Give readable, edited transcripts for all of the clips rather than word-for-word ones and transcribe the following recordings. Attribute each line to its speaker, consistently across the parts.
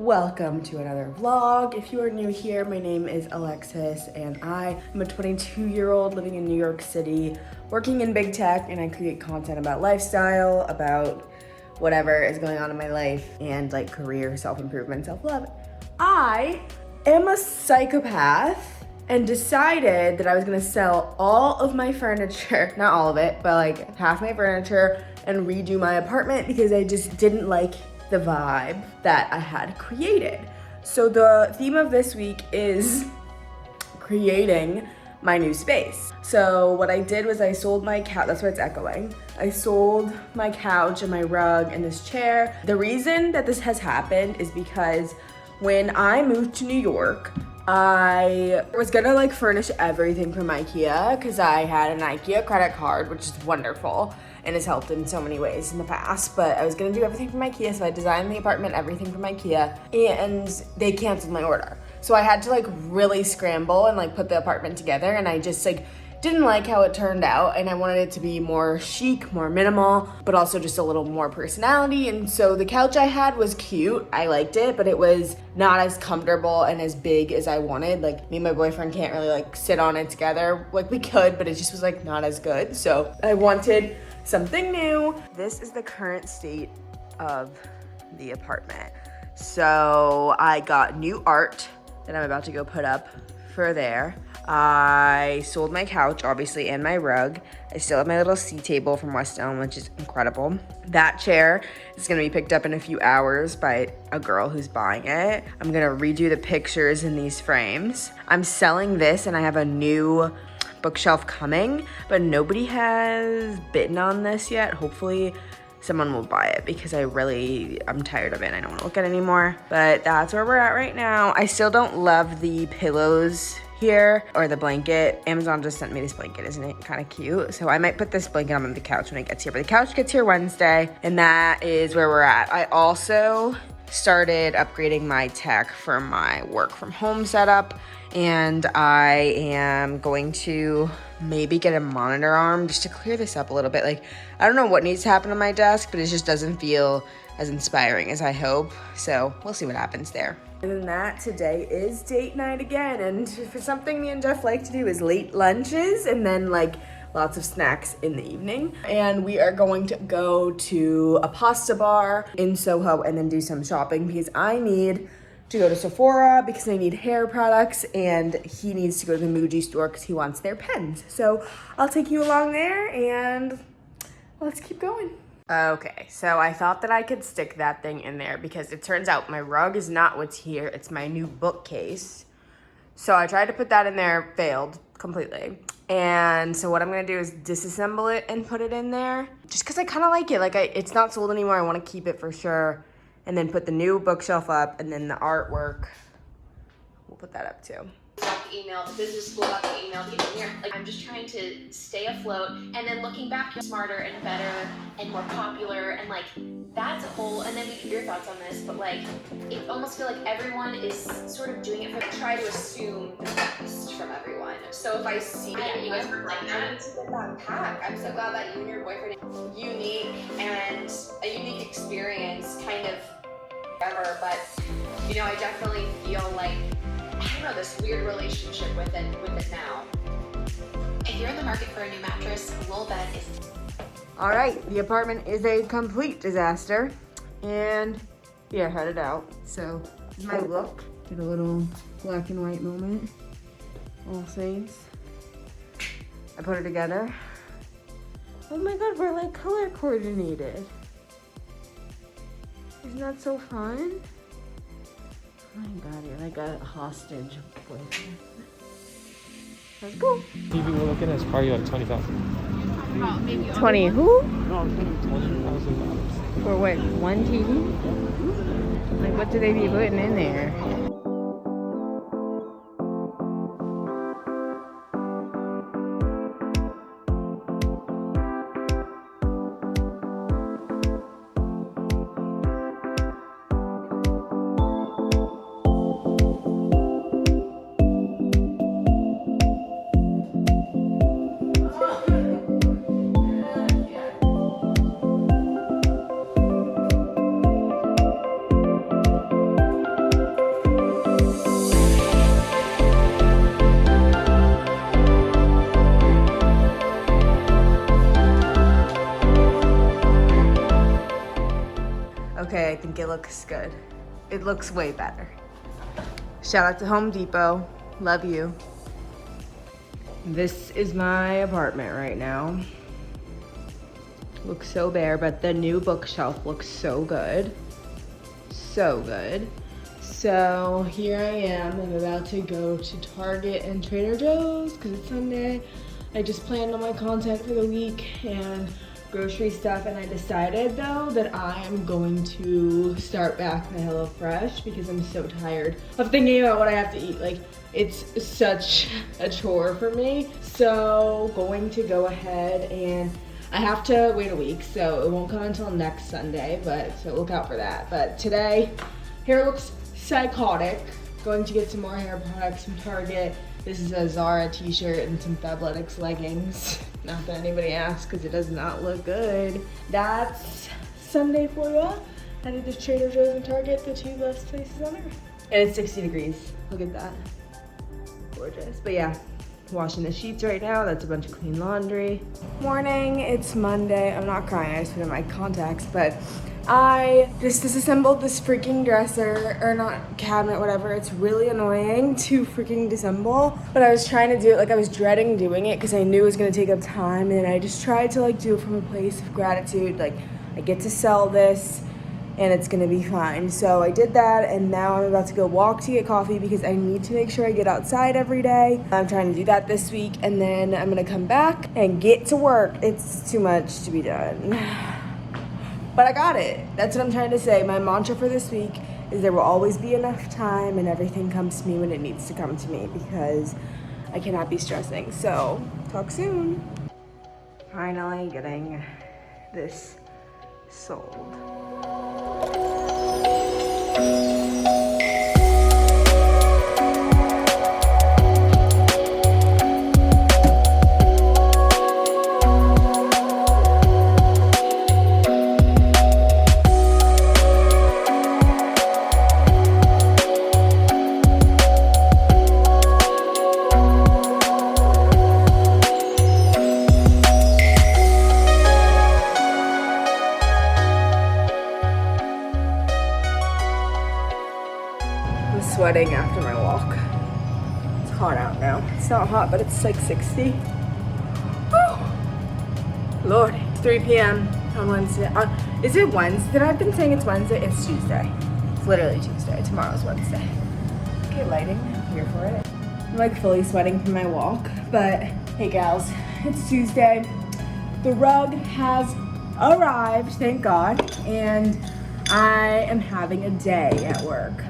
Speaker 1: Welcome to another vlog. If you are new here, my name is Alexis and I am a 22-year-old living in New York City, working in big tech, and I create content about lifestyle, about whatever is going on in my life, and like career, self-improvement, self-love. I am a psychopath and decided that I was gonna sell all of my furniture, not all of it, but like half my furniture, and redo my apartment because I just didn't like the vibe that I had created. So the theme of this week is creating my new space. So what I did was I sold my couch, that's why it's echoing. I sold my couch and my rug and this chair. The reason that this has happened is because when I moved to New York, I was gonna like furnish everything from IKEA because I had an IKEA credit card, which is wonderful and has helped in so many ways in the past, but I was gonna do everything from IKEA, so I designed the apartment, everything from IKEA, and they canceled my order. So I had to like really scramble and like put the apartment together, and I just like didn't like how it turned out, and I wanted it to be more chic, more minimal, but also just a little more personality. And so the couch I had was cute, I liked it, but it was not as comfortable and as big as I wanted. Like me and my boyfriend can't really like sit on it together. Like we could, but it just was like not as good. So I wanted something new. This is the current state of the apartment. So I got new art that I'm about to go put up for there. I sold my couch, obviously, and my rug. I still have my little C table from West Elm, which is incredible. That chair is gonna be picked up in a few hours by a girl who's buying it. I'm gonna redo the pictures in these frames. I'm selling this, and I have a new bookshelf coming, but nobody has bitten on this yet. Hopefully someone will buy it because I'm tired of it. I don't want to look at it anymore, but that's where we're at right now. I still don't love the pillows here or the blanket. Amazon just sent me this blanket. Isn't it kind of cute? So I might put this blanket on the couch when it gets here, but the couch gets here Wednesday, and that is where we're at. I also started upgrading my tech for my work from home setup, and I am going to maybe get a monitor arm just to clear this up a little bit. Like, I don't know what needs to happen on my desk, but it just doesn't feel as inspiring as I hope. So we'll see what happens there. Other than that, today is date night again. And for something me and Jeff like to do is late lunches and then like lots of snacks in the evening. And we are going to go to a pasta bar in Soho and then do some shopping because I need to go to Sephora because I need hair products, and he needs to go to the Muji store because he wants their pens. So I'll take you along there and let's keep going. Okay, so I thought that I could stick that thing in there because it turns out my rug is not what's here. It's my new bookcase. So I tried to put that in there, failed completely. And so what I'm gonna do is disassemble it and put it in there just because I kind of like it. Like it's not sold anymore. I want to keep it for sure. And then put the new bookshelf up, and then the artwork, we'll put that up too.
Speaker 2: Got the email, the business school got the email, the engineer. Like, I'm just trying to stay afloat, and then looking back, you're smarter and better and more popular, and like that's a whole. And then we can your thoughts on this, but like it almost feel like everyone is sort of doing it for try to assume the best from everyone. So if I see that you guys were like that, it's a good pack. I'm so glad that you and your boyfriend unique and a unique experience, kind of ever. But you know, I definitely feel like, I don't know, this weird relationship with it now. If you're in the market for a new mattress, Lowell Bed is.
Speaker 1: All right, the apartment is a complete disaster, and we are headed out. So this is my look. Get a little black and white moment. All Saints. I put it together. Oh my God, we're like color coordinated. Isn't that so fun? Oh my God, you're like a hostage boyfriend. Let's go.
Speaker 3: TV we're looking at is probably like 20,000.
Speaker 1: 20 who?
Speaker 3: No, I'm saying $20,000.
Speaker 1: For what, one TV? Like what do they be putting in there? think it looks good. It looks way better. Shout out to Home Depot. Love you. This is my apartment right now. Looks so bare, but the new bookshelf looks so good. So good. So here I am. I'm about to go to Target and Trader Joe's because it's Sunday. I just planned on my content for the week and grocery stuff, and I decided though that I am going to start back my HelloFresh because I'm so tired of thinking about what I have to eat. Like, it's such a chore for me. So going to go ahead, and I have to wait a week, so it won't come until next Sunday, but so look out for that. But today, hair looks psychotic. Going to get some more hair products from Target. This is a Zara t-shirt and some Fabletics leggings. Not that anybody asked because it does not look good. That's Sunday for you. Headed to Trader Joe's and Target, the two best places on earth. And it's 60 degrees. Look at that. Gorgeous. But yeah, washing the sheets right now. That's a bunch of clean laundry. Morning, it's Monday. I'm not crying, I just put in my contacts, but I just disassembled this freaking dresser, or not cabinet, whatever. It's really annoying to freaking disassemble, but I was trying to do it, like I was dreading doing it because I knew it was gonna take up time, and I just tried to like do it from a place of gratitude, like I get to sell this and it's gonna be fine. So I did that, and now I'm about to go walk to get coffee because I need to make sure I get outside every day. I'm trying to do that this week, and then I'm gonna come back and get to work. It's too much to be done. But I got it. That's what I'm trying to say. My mantra for this week is there will always be enough time and everything comes to me when it needs to come to me because I cannot be stressing. So, talk soon. Finally getting this sold. Sweating after my walk. It's hot out now. It's not hot, but it's like 60. Whew. Lord, it's 3 p.m. on Wednesday. Is it Wednesday? I've been saying it's Wednesday. It's Tuesday. It's literally Tuesday. Tomorrow's Wednesday. Okay, lighting. I'm here for it. I'm like fully sweating from my walk, but hey gals, it's Tuesday. The rug has arrived, thank God, and I am having a day at work.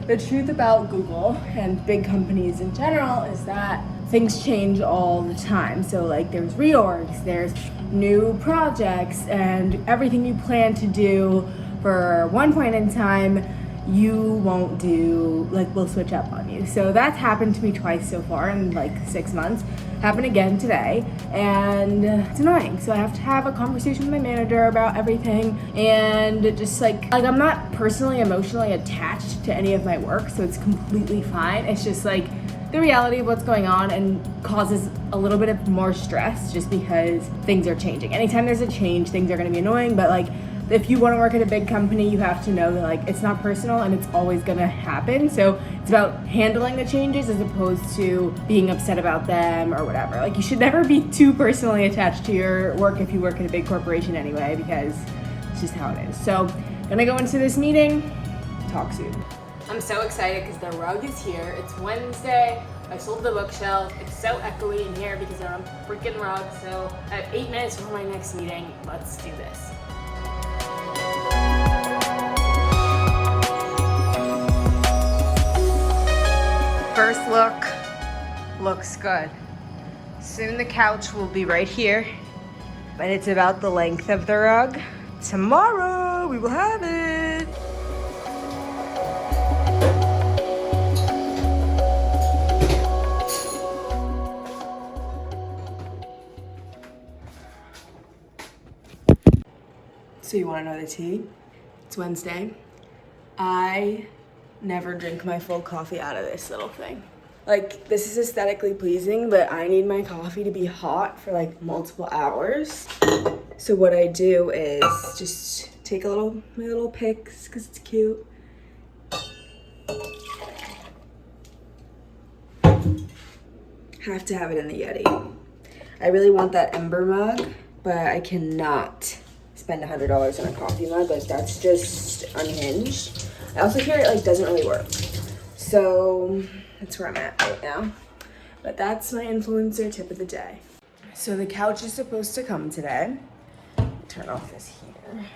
Speaker 1: The truth about Google and big companies in general is that things change all the time. So like there's reorgs, there's new projects, and everything you plan to do for one point in time, you won't do, like will switch up on you. So that's happened to me twice so far in like 6 months. Happened again today, and it's annoying. So I have to have a conversation with my manager about everything, and just like I'm not personally emotionally attached to any of my work, so it's completely fine. It's just like the reality of what's going on and causes a little bit of more stress just because things are changing. Anytime there's a change, things are gonna be annoying, but like if you want to work at a big company, you have to know that like it's not personal and it's always gonna happen. So it's about handling the changes as opposed to being upset about them or whatever. Like you should never be too personally attached to your work if you work at a big corporation anyway, because it's just how it is. So gonna go into this meeting, talk soon. I'm so excited because the rug is here. It's Wednesday. I sold the bookshelf. It's so echoey in here because I'm on a freaking rug. So I have 8 minutes before my next meeting. Let's do this. First look looks good. Soon the couch will be right here, but it's about the length of the rug. Tomorrow we will have it. So you want to know the tea? It's Wednesday. I never drink my full coffee out of this little thing. Like, this is aesthetically pleasing, but I need my coffee to be hot for like multiple hours. So what I do is just take my little pics because it's cute. Have to have it in the Yeti. I really want that Ember mug, but I cannot spend $100 on a coffee mug. Like, that's just unhinged. I also hear it like doesn't really work. So that's where I'm at right now. But that's my influencer tip of the day. So the couch is supposed to come today. Turn off this heater.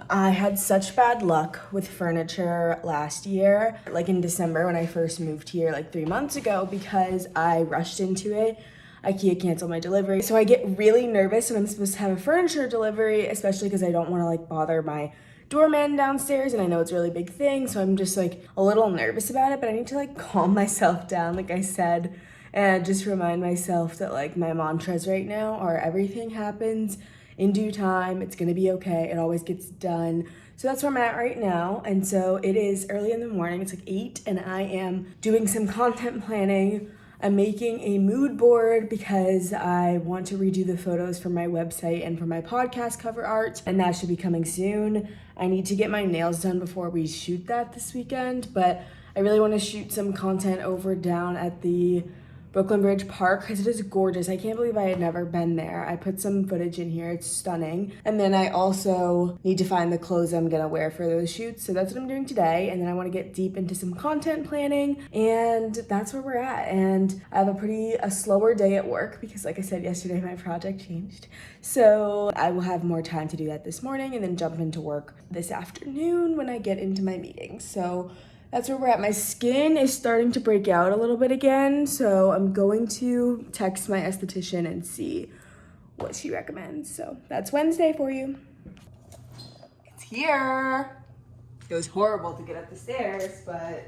Speaker 1: I had such bad luck with furniture last year, like in December when I first moved here like 3 months ago, because I rushed into it. IKEA canceled my delivery. So I get really nervous when I'm supposed to have a furniture delivery, especially because I don't want to like bother my doorman downstairs, and I know it's a really big thing, so I'm just like a little nervous about it, but I need to like calm myself down, like I said, and just remind myself that like my mantras right now are everything happens in due time, it's gonna be okay, it always gets done. So that's where I'm at right now. And so it is early in the morning, it's like 8, and I am doing some content planning. I'm making a mood board because I want to redo the photos for my website and for my podcast cover art, and that should be coming soon. I need to get my nails done before we shoot that this weekend, but I really want to shoot some content over down at the Brooklyn Bridge Park because it is gorgeous. I can't believe I had never been there. I put some footage in here. It's stunning. And then I also need to find the clothes I'm gonna wear for those shoots. So that's what I'm doing today. And then I want to get deep into some content planning, and that's where we're at. And I have a slower day at work because, like I said yesterday, my project changed. So I will have more time to do that this morning and then jump into work this afternoon when I get into my meetings. So that's where we're at. My skin is starting to break out a little bit again, so I'm going to text my esthetician and see what she recommends. So that's Wednesday for you. It's here. It was horrible to get up the stairs, but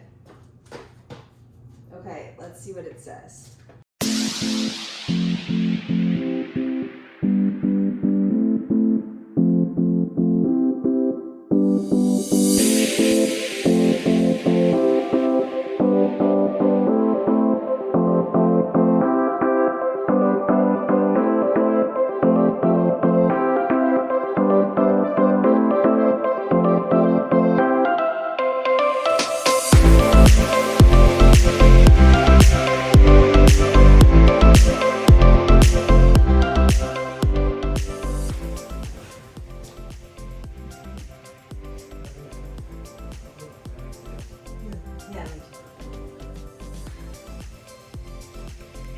Speaker 1: okay, let's see what it says.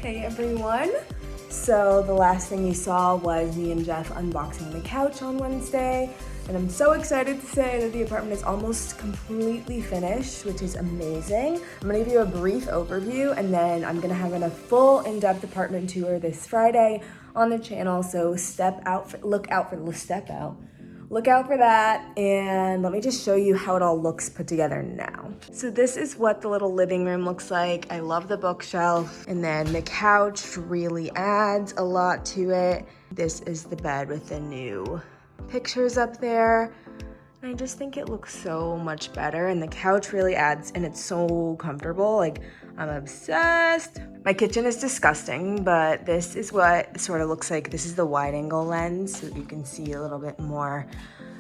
Speaker 1: Hey everyone! So the last thing you saw was me and Jeff unboxing the couch on Wednesday, and I'm so excited to say that the apartment is almost completely finished, which is amazing. I'm gonna give you a brief overview, and then I'm gonna have a full in-depth apartment tour this Friday on the channel, so look out for that, and let me just show you how it all looks put together now. So this is what the little living room looks like. I love the bookshelf, and then the couch really adds a lot to it. This is the bed with the new pictures up there. And I just think it looks so much better, and the couch really adds, and it's so comfortable. Like, I'm obsessed. My kitchen is disgusting, but this is what it sort of looks like. This is the wide angle lens, so that you can see a little bit more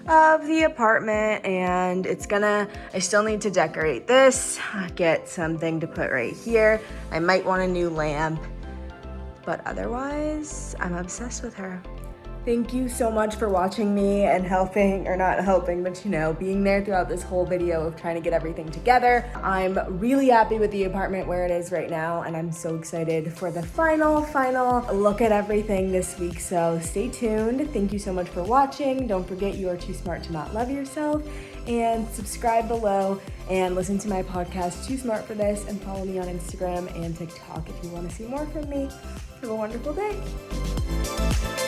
Speaker 1: of the apartment, and I still need to decorate this, get something to put right here. I might want a new lamp, but otherwise, I'm obsessed with her. Thank you so much for watching me and helping, or not helping, but being there throughout this whole video of trying to get everything together. I'm really happy with the apartment where it is right now, and I'm so excited for the final look at everything this week, so stay tuned. Thank you so much for watching. Don't forget you are too smart to not love yourself, and subscribe below and listen to my podcast, Too Smart for This, and follow me on Instagram and TikTok if you want to see more from me. Have a wonderful day.